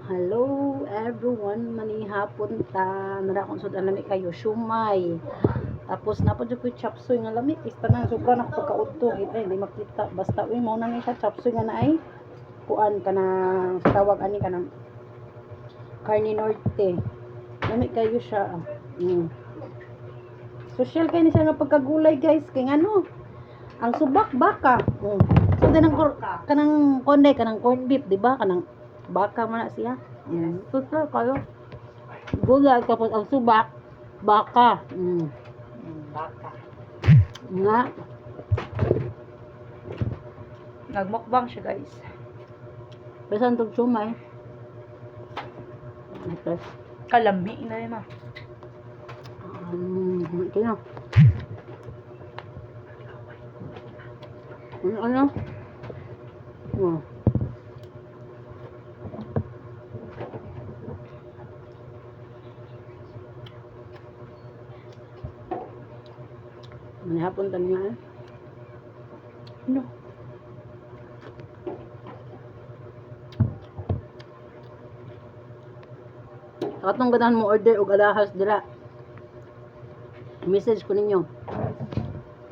Hello everyone, manihapon ta. Nara kung sud alami kayo shumay. Tapos napod jud ko chapsuy nga lami, kista na sobra na pagkaudto gid ay di makita. Basta uy mao na ni siya chapsuy nga naay kuan kana tawag ani kana Carne Norte. Lami kayo siya. Social kay ni siya nga pagkagulay guys, kay ngano ang subak baka. So dinang kanang konde kanang corned beef, di ba? Kanang baka man na siya. Social kayo. Gulay tapos ang subak baka. Baka. Nga. Nagmukbang siya guys. Besan tog sumay. Ito. Kalami na yun ah. Ito na. Ano? Oh. Manihapon tanya eh. Ano? Katong ganahan mo order og alahas dira. Message ko ninyo.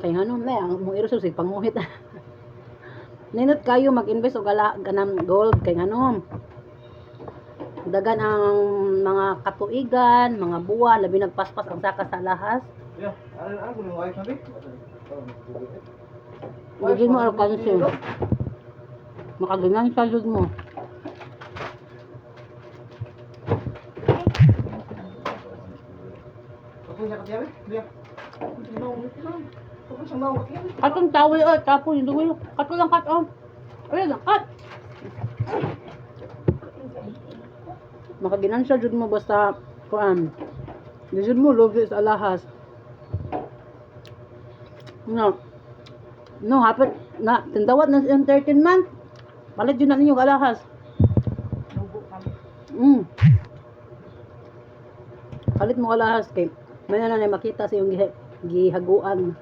Kay ano na ang mo iros sig panguhit. Ninot kayo mag-invest og ganang gold kay ano. Dagan ang mga katuigan, mga buwan, labi nagpaspas ang saka sa alahas. Ya, ano mo wife sabi? Hindi mo alkansin. Makaganyan sa jud mo. Ako siya katiyaw, biya. Ako siya mawag yan. Katong tawel o, tapos yung dugo. Kato lang kat o. Ayun lang kat. Makaginan siya jud mo basta kuan. Di jud mo logi sa alahas. No. No, hapit na tindawat na yung 13 month. Palit yun na ninyo alahas. Lugo kami. Palit mo alahas kay may na makita sa yung gihaguan.